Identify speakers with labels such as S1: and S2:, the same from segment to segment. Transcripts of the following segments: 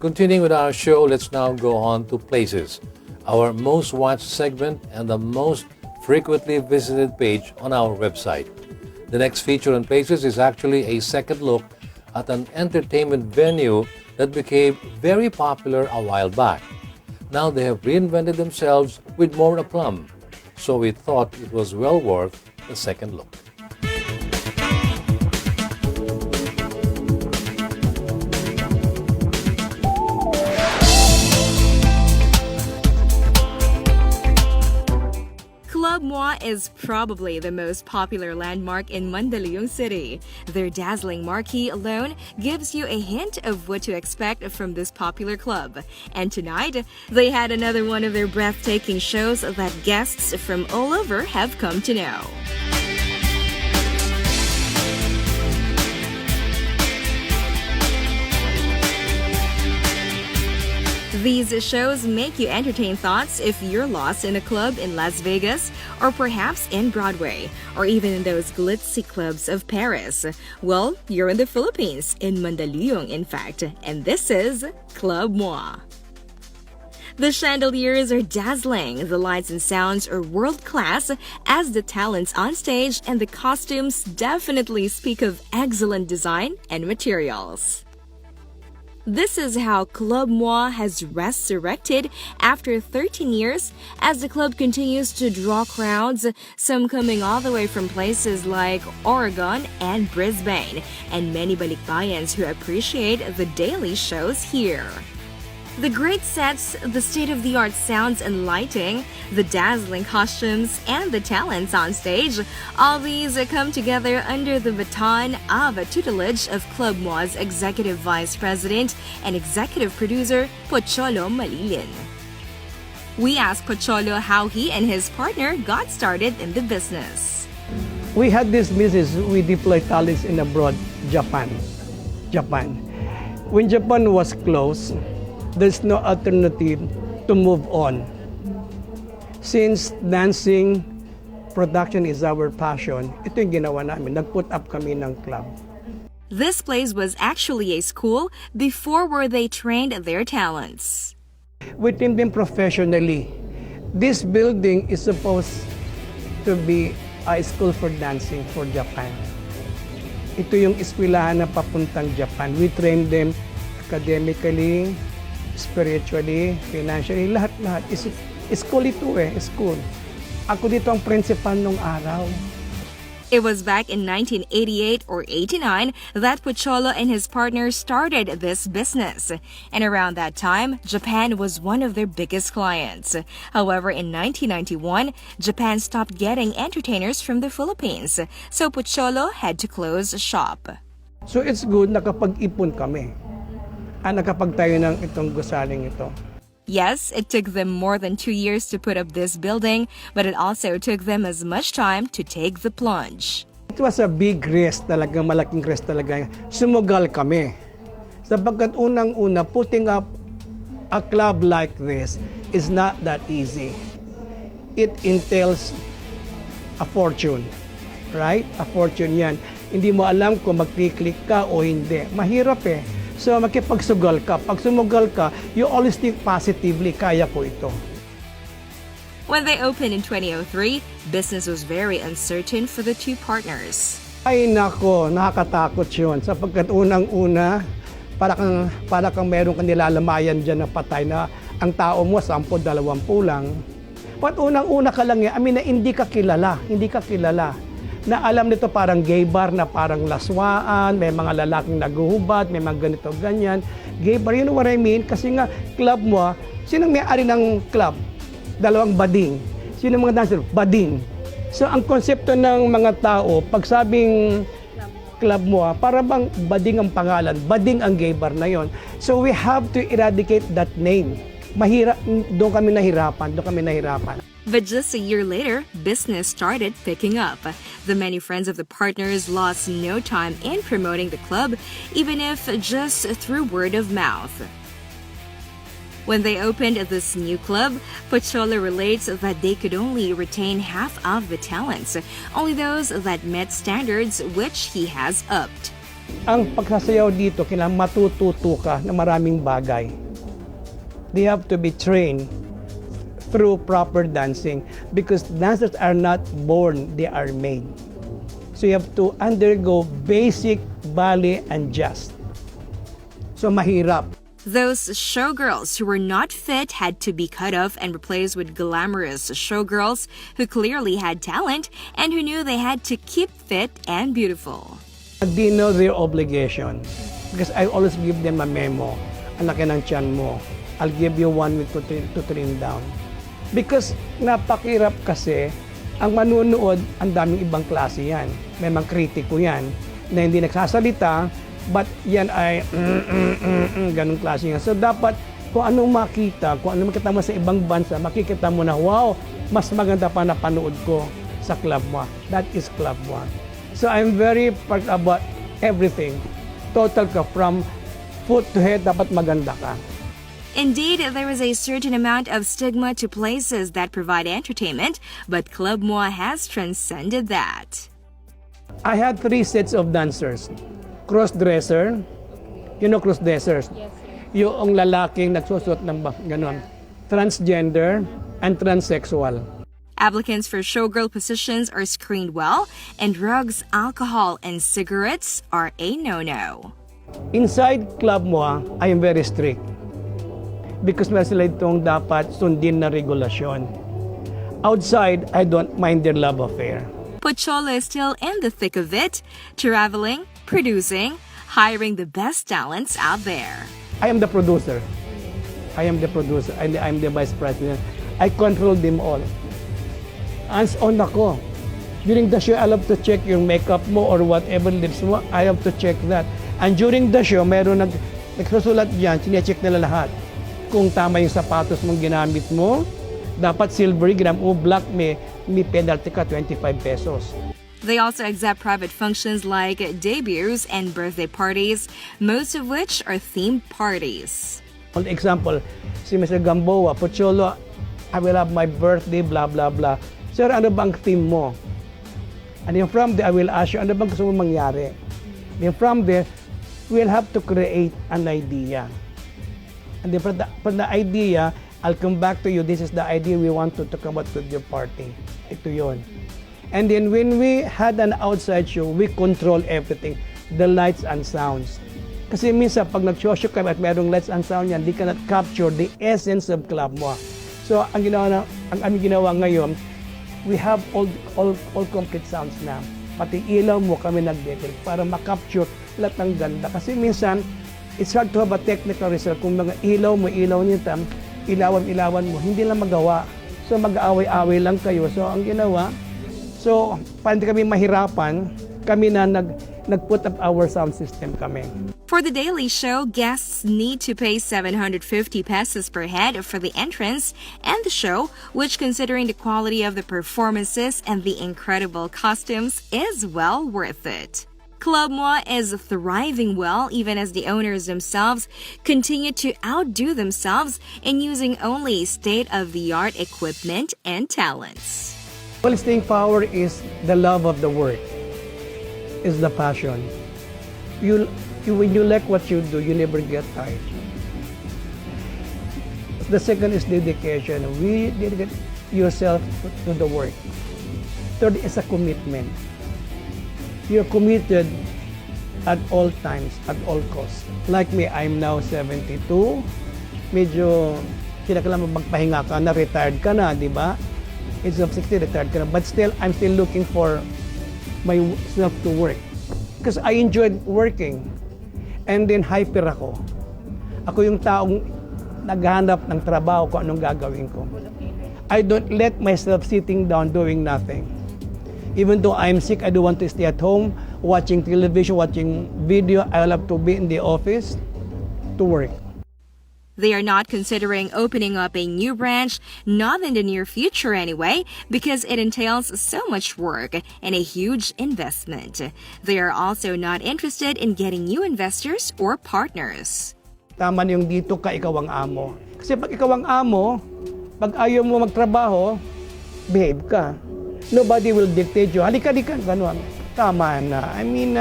S1: Continuing with our show, let's now go on to Places, our most watched segment and the most frequently visited page on our website. The next feature on Places is actually a second look at an entertainment venue that became very popular a while back. Now they have reinvented themselves with more aplomb, so we thought it was well worth a second look.
S2: Club Mwah is probably the most popular landmark in Mandaluyong City. Their dazzling marquee alone gives you a hint of what to expect from this popular club. And tonight, they had another one of their breathtaking shows that guests from all over have come to know. These shows make you entertain thoughts if you're lost in a club in Las Vegas, or perhaps in Broadway, or even in those glitzy clubs of Paris. Well, you're in the Philippines, in Mandaluyong in fact, and this is Club Mwah. The chandeliers are dazzling, the lights and sounds are world-class, as the talents on stage and the costumes definitely speak of excellent design and materials. This is how Club Mwah has resurrected after 13 years as the club continues to draw crowds, some coming all the way from places like Oregon and Brisbane, and many balikbayans who appreciate the daily shows here. The great sets, the state-of-the-art sounds and lighting, the dazzling costumes, and the talents on stage, all these come together under the baton of a tutelage of Club Mwah's Executive Vice President and Executive Producer, Pocholo Malilin. We asked Pocholo how he and his partner got started in the business.
S3: We had this business, we deploy talents in abroad, Japan. When Japan was closed, there's no alternative to move on. Since dancing production is our passion, ito yung ginawa namin. Nag-put up kami ng club.
S2: This place was actually a school before where they trained their talents.
S3: We trained them professionally. This building is supposed to be a school for dancing for Japan. Ito yung eskwelahan na papuntang Japan. We trained them academically, spiritually, financially, lahat-lahat. School ito school. Ako dito ang principal nung araw.
S2: It was back in 1988 or 89 that Pocholo and his partner started this business. And around that time, Japan was one of their biggest clients. However, in 1991, Japan stopped getting entertainers from the Philippines. So Pocholo had to close shop.
S3: So it's good na kapag-ipon kami. Nakapagtayo ng itong gusaling ito.
S2: Yes, it took them more than 2 years to put up this building, but it also took them as much time to take the plunge.
S3: It was a big risk talaga, malaking risk talaga. Sumugal kami. Sapagkat unang-una, putting up a club like this is not that easy. It entails a fortune, right? A fortune yan. Hindi mo alam kung magkiklik ka o hindi. Mahirap So, makipagsugal ka. Pag sumugal ka, you always think positively, kaya ko ito.
S2: When they opened in 2003, business was very uncertain for the two partners.
S3: Ay nako, nakakatakot yun. Sapagkat unang-una, para kang meron kang nilalamayan dyan na patay na ang tao mo, 10-20 lang. But unang-una ka lang na hindi ka kilala. Na alam nito parang gay bar na parang laswaan, may mga lalaking naguhubad, may mga ganito, ganyan. Gay bar, you know what I mean? Kasi nga, club mo, sinong may-ari ng club? Dalawang bading. Sino mga dancer? Bading. So, ang konsepto ng mga tao, pag sabing club mo, para bang bading ang pangalan, bading ang gay bar na yon. So, we have to eradicate that name. Doon kami nahirapan.
S2: But just a year later, business started picking up. The many friends of the partners lost no time in promoting the club, even if just through word of mouth. When they opened this new club, Pocholo relates that they could only retain half of the talents, only those that met standards which he has upped.
S3: Ang pagsasayaw dito, kailangan matututo ka ng maraming bagay. They have to be trained through proper dancing because dancers are not born, they are made. So you have to undergo basic ballet and jazz. So mahirap.
S2: Those showgirls who were not fit had to be cut off and replaced with glamorous showgirls who clearly had talent and who knew they had to keep fit and beautiful.
S3: They know their obligation because I always give them a memo. Ang laki ng tiyan mo. I'll give you 1 week to trim down. Because napakirap kasi, ang manunood, ang daming ibang klase yan. May mga kritiko yan na hindi nagsasalita, but yan ay ganung klase yan. So dapat kung anong makita, kung anong makita mo sa ibang bansa, makikita mo na, wow, mas maganda pa na panood ko sa Club Mwah. That is Club Mwah. So I'm very part about everything. Total ka, from foot to head, dapat maganda ka.
S2: Indeed, there is a certain amount of stigma to places that provide entertainment, but Club Mwah has transcended that.
S3: I had 3 sets of dancers. Cross-dresser. You know cross-dressers? Yes. Yung lalaking nagsusot ng ganon. Transgender and transsexual.
S2: Applicants for showgirl positions are screened well, and drugs, alcohol, and cigarettes are a no-no.
S3: Inside Club Mwah, I am very strict. Because meron sila itong dapat sundin na regulasyon. Outside, I don't mind their love affair.
S2: Pocholo is still in the thick of it, traveling, producing, hiring the best talents out there.
S3: I am the producer. And I'm the vice president. I control them all. Hands-on ako. During the show, I love to check yung makeup mo or whatever lips mo. I have to check that. And during the show, meron nagsusulat dyan, sinecheck nila lahat. Kung tama yung sapatos mong ginamit mo, dapat silvery, black, may penalty ka, 25 pesos.
S2: They also accept private functions like debuts and birthday parties, most of which are themed parties.
S3: For example, si Mr. Gamboa, Pocholo, I will have my birthday, blah, blah, blah. Sir, ano bang theme mo? And then from there, I will ask you, ano bang gusto mo mangyari? Then from there, we'll have to create an idea. And then from the idea, I'll come back to you. This is the idea we want to talk about with your party. Ito yun. And then when we had an outside show, we control everything. The lights and sounds. Kasi minsan, pag nag-show ka at mayroong lights and sound yan, di cannot capture the essence of Club Mwah. So, ang aming ginawa ngayon, we have all complete sounds na. Pati ilaw mo kami nag-detect para makapture lahat ng ganda. Kasi minsan, it's hard to have a technical result. Kung mga ilaw niyo tam, ilawan mo, hindi lang magawa. So, mag-aaway-aaway lang kayo. So, ang ginawa, para hindi kami mahirapan, kami na nag-put up our sound system kami.
S2: For the daily show, guests need to pay 750 pesos per head for the entrance and the show, which, considering the quality of the performances and the incredible costumes, is well worth it. Club Mwah is thriving well, even as the owners themselves continue to outdo themselves in using only state-of-the-art equipment and talents.
S3: Well, staying power is the love of the work, is the passion. When you like what you do, you never get tired. The second is dedication. We dedicate yourself to the work. Third is a commitment. You're committed at all times, at all costs. Like me, I'm now 72. Medyo kinakailangan magpahinga ka na, retired ka na, di ba? Age of 60, retired ka na. But still, I'm still looking for myself to work. Because I enjoyed working. And then, hyper ako. Ako yung taong naghahanap ng trabaho kung anong gagawin ko. I don't let myself sitting down doing nothing. Even though I'm sick, I don't want to stay at home, watching television, watching video. I love to be in the office to work.
S2: They are not considering opening up a new branch, not in the near future anyway, because it entails so much work and a huge investment. They are also not interested in getting new investors or partners.
S3: Tama na yung dito ka, ikaw ang amo. Kasi pag ikaw ang amo, pag ayaw mo magtrabaho, behave ka. Nobody will dictate you. Halika, ganun. Tama na. I mean,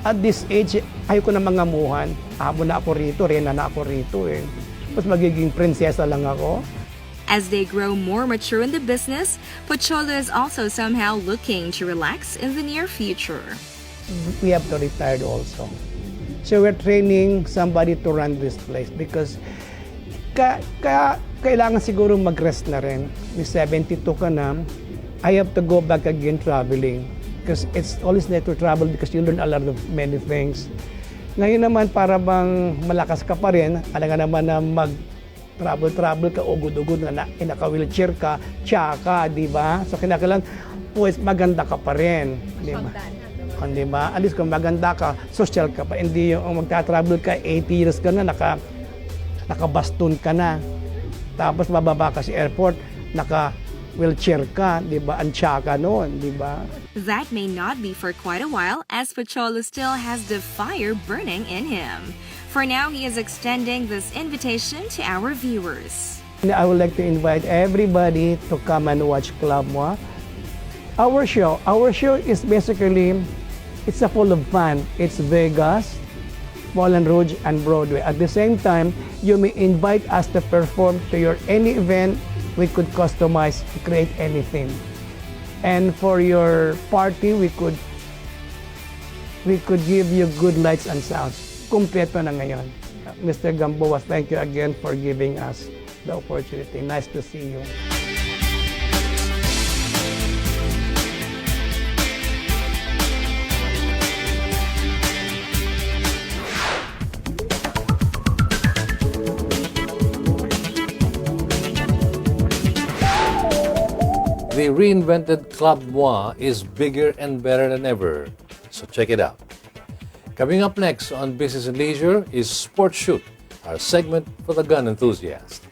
S3: At this age, ayoko na mangamuhan. Amo na ako rito, rena na ako rito eh. Mas magiging prinsesa lang ako.
S2: As they grow more mature in the business, Pocholo is also somehow looking to relax in the near future.
S3: We have to retire also. So we're training somebody to run this place because kailangan siguro mag-rest na rin. May 72 ka na, I have to go back again traveling because it's always need to travel because you learn a lot of many things. Ngayon naman para bang malakas ka pa rin, alam nga naman na travel ka, ugod-ugod na naka-wheelchair ka, tsaka, di ba? So kinakailangan, pues maganda ka pa rin. Di ba? Di ba? At least kung maganda ka, social ka pa. Hindi yung magta-travel ka, 80 years ka na, nakabaston ka na. Tapos bababa ka sa airport, naka-wheelchair ka, di ba? Ang tsaka noon, di ba?
S2: That may not be for quite a while as Pocholo still has the fire burning in him. For now, he is extending this invitation to our viewers.
S3: I would like to invite everybody to come and watch Club Mwah. Our show is basically, it's a full of fun. It's Vegas, Moulin Rouge, and Broadway. At the same time, you may invite us to perform to your any event. We could customize, create anything. And for your party, we could give you good lights and sounds. Kumpleto na ngayon. Mr. Gamboa, thank you again for giving us the opportunity. Nice to see you.
S1: The reinvented Club Mwah is bigger and better than ever, so check it out. Coming up next on Business and Leisure is Sports Shoot, our segment for the gun enthusiast.